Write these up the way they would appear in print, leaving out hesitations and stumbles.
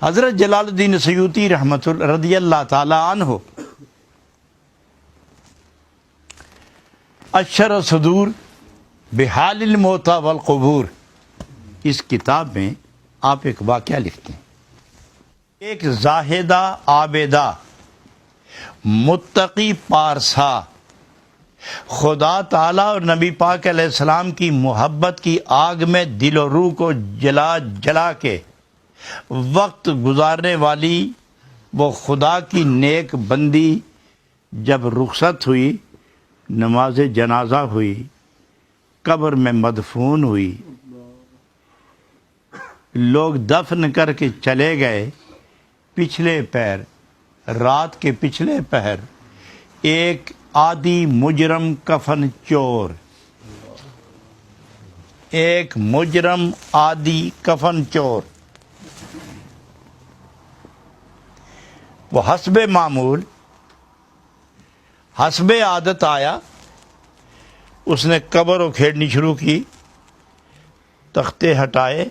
حضرت جلال الدین سیوطی رحمۃ اللہ رضی اللہ تعالی عنہ اشر صدور بحال الموتى والقبور اس کتاب میں آپ ایک واقعہ لکھتے ہیں. ایک زاہدہ عابدہ متقی پارسا خدا تعالیٰ اور نبی پاک علیہ السلام کی محبت کی آگ میں دل و روح کو جلا جلا کے وقت گزارنے والی وہ خدا کی نیک بندی جب رخصت ہوئی، نماز جنازہ ہوئی، قبر میں مدفون ہوئی، لوگ دفن کر کے چلے گئے، پچھلے پہر رات کے پچھلے پہر ایک عادی مجرم کفن چور، ایک مجرم عادی کفن چور وہ حسب معمول حسب عادت آیا، اس نے قبر اکھیڑنی شروع کی، تختے ہٹائے.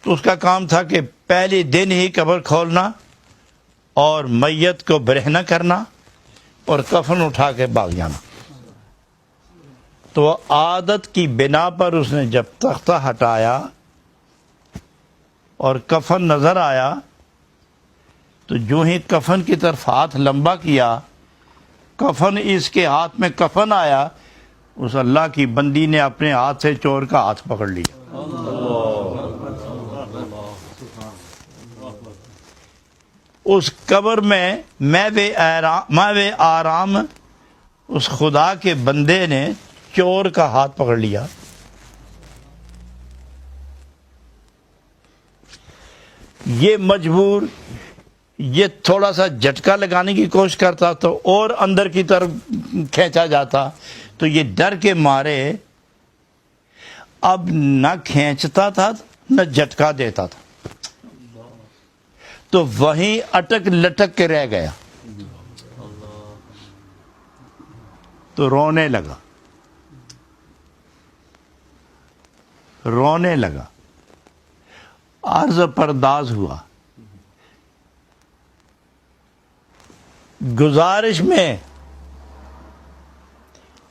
تو اس کا کام تھا کہ پہلے دن ہی قبر کھولنا اور میت کو برہنہ کرنا اور کفن اٹھا کے بھاگ جانا. تو عادت کی بنا پر اس نے جب تختہ ہٹایا اور کفن نظر آیا تو جو ہی کفن کی طرف ہاتھ لمبا کیا، کفن اس کے ہاتھ میں کفن آیا، اس اللہ کی بندی نے اپنے ہاتھ سے چور کا ہاتھ پکڑ لیا. اس قبر میں ماوے آرام اس خدا کے بندے نے چور کا ہاتھ پکڑ لیا. یہ مجبور، یہ تھوڑا سا جھٹکا لگانے کی کوشش کرتا تو اور اندر کی طرف کھینچا جاتا، تو یہ ڈر کے مارے اب نہ کھینچتا تھا نہ جھٹکا دیتا تھا، تو وہیں اٹک لٹک کے رہ گیا. تو رونے لگا، عرض پرداز ہوا، گزارش میں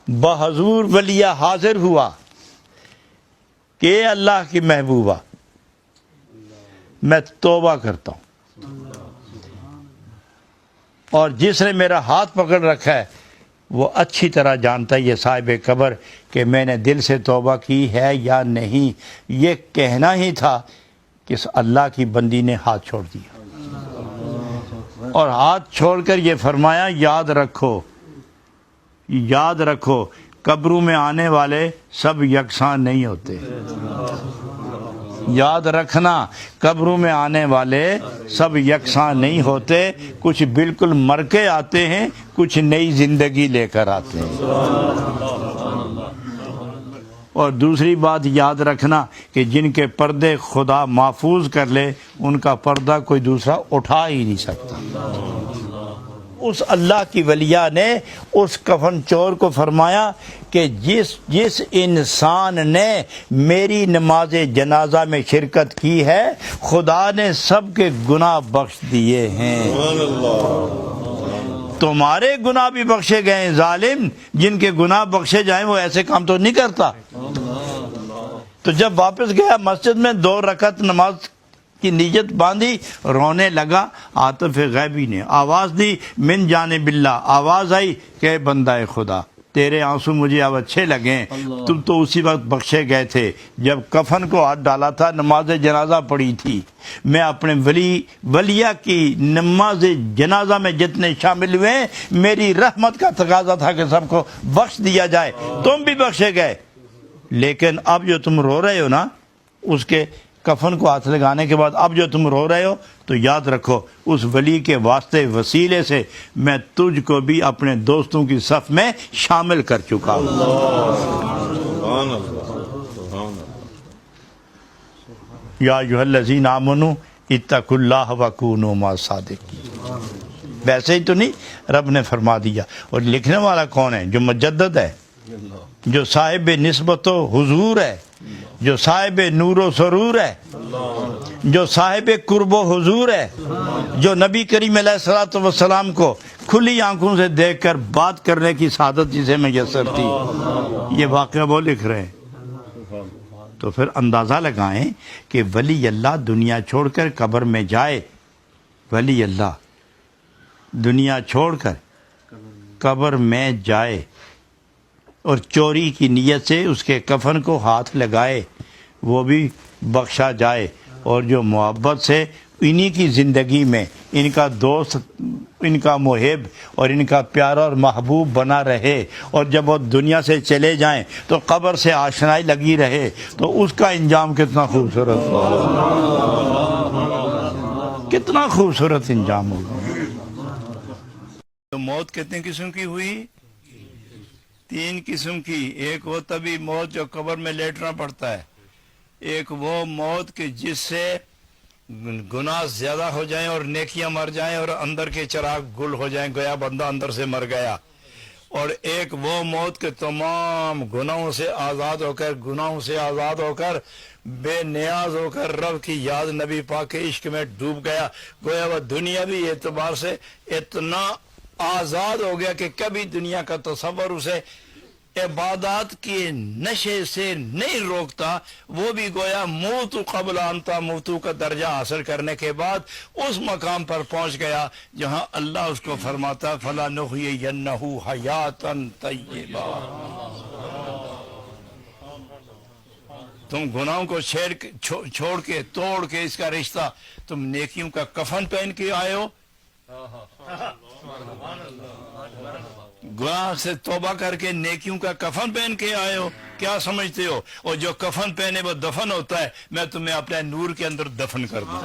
بحضور ولیہ حاضر ہوا کہ اے اللہ کی محبوبہ، میں توبہ کرتا ہوں، اور جس نے میرا ہاتھ پکڑ رکھا ہے وہ اچھی طرح جانتا ہے، یہ صاحب قبر، کہ میں نے دل سے توبہ کی ہے یا نہیں. یہ کہنا ہی تھا کہ اس اللہ کی بندی نے ہاتھ چھوڑ دیا، اور ہاتھ چھوڑ کر یہ فرمایا یاد رکھو قبروں میں آنے والے سب یکساں نہیں ہوتے. یاد رکھنا، قبروں میں آنے والے سب یکساں نہیں ہوتے، کچھ بالکل مر کے آتے ہیں، کچھ نئی زندگی لے کر آتے ہیں. اور دوسری بات یاد رکھنا کہ جن کے پردے خدا محفوظ کر لے، ان کا پردہ کوئی دوسرا اٹھا ہی نہیں سکتا. اس اللہ کی ولیہ نے اس کفن چور کو فرمایا کہ جس انسان نے میری نماز جنازہ میں شرکت کی ہے، خدا نے سب کے گناہ بخش دیے ہیں. تمہارے گناہ بھی بخشے گئے ہیں. ظالم جن کے گناہ بخشے جائیں وہ ایسے کام تو نہیں کرتا. تو جب واپس گیا مسجد میں 2 رکعت نماز کی نیت باندھی، رونے لگا. عاطف غیبی نے آواز دی، من جانب اللہ، آواز آئی کہ بندہ خدا تیرے آنسو مجھے اب اچھے لگے، تم تو اسی وقت بخشے گئے تھے جب کفن کو ہاتھ ڈالا تھا، نماز جنازہ پڑھی تھی. میں اپنے ولیہ کی نماز جنازہ میں جتنے شامل ہوئے، میری رحمت کا تقاضا تھا کہ سب کو بخش دیا جائے، تم بھی بخشے گئے. لیکن اب جو تم رو رہے ہو نا، اس کے کفن کو ہاتھ لگانے کے بعد اب جو تم رو رہے ہو، تو یاد رکھو اس ولی کے واسطے وسیلے سے میں تجھ کو بھی اپنے دوستوں کی صف میں شامل کر چکا ہوں. یا ایھا الذین آمنوا اتقوا اللہ وکونوا مع الصادقین. ویسے ہی تو نہیں، رب نے فرما دیا. اور لکھنے والا کون ہے؟ جو مجدد ہے، جو صاحب نسبت و حضور ہے، جو صاحب نور و سرور ہے، جو صاحب قرب و حضور ہے، جو نبی کریم علیہ الصلوۃ والسلام کو کھلی آنکھوں سے دیکھ کر بات کرنے کی سعادت جسے میسر تھی، یہ واقعہ وہ لکھ رہے ہیں۔ تو پھر اندازہ لگائیں کہ ولی اللہ دنیا چھوڑ کر قبر میں جائے، ولی اللہ دنیا چھوڑ کر قبر میں جائے اور چوری کی نیت سے اس کے کفن کو ہاتھ لگائے، وہ بھی بخشا جائے، اور جو محبت سے انہی کی زندگی میں ان کا دوست، ان کا محب اور ان کا پیارا اور محبوب بنا رہے، اور جب وہ دنیا سے چلے جائیں تو قبر سے آشنائی لگی رہے، تو اس کا انجام کتنا خوبصورت ہوگا، کتنا خوبصورت انجام ہوگا۔ تو موت کتنے قسم کی ہوئی؟ 3 قسم کی۔ ایک وہ طبی موت جو قبر میں لیٹنا پڑتا ہے، ایک وہ موت کہ جس سے گناہ زیادہ ہو جائیں اور نیکیاں مر جائیں اور اندر کے چراغ گل ہو جائیں، گویا بندہ اندر سے مر گیا، اور ایک وہ موت کہ تمام گناہوں سے آزاد ہو کر بے نیاز ہو کر رب کی یاد، نبی پاک کے عشق میں ڈوب گیا، گویا وہ دنیاوی اعتبار سے اتنا آزاد ہو گیا کہ کبھی دنیا کا تصور اسے عبادات کے نشے سے نہیں روکتا، وہ بھی گویا موت قبل انتا موتو کا درجہ حاصل کرنے کے بعد اس مقام پر پہنچ گیا جہاں اللہ اس کو فرماتا فَلَنُحْيِيَنَّهُ حَيَاتًا طَيِّبًا۔ تم گناہوں کو چھوڑ کے توڑ کے اس کا رشتہ تم نیکیوں کا کفن پہن کے آئے ہو، گناہ سے توبہ کر کے نیکیوں کا کفن پہن کے آئے ہو، کیا سمجھتے ہو؟ اور جو کفن پہنے وہ دفن ہوتا ہے، میں تمہیں اپنے نور کے اندر دفن کر دوں۔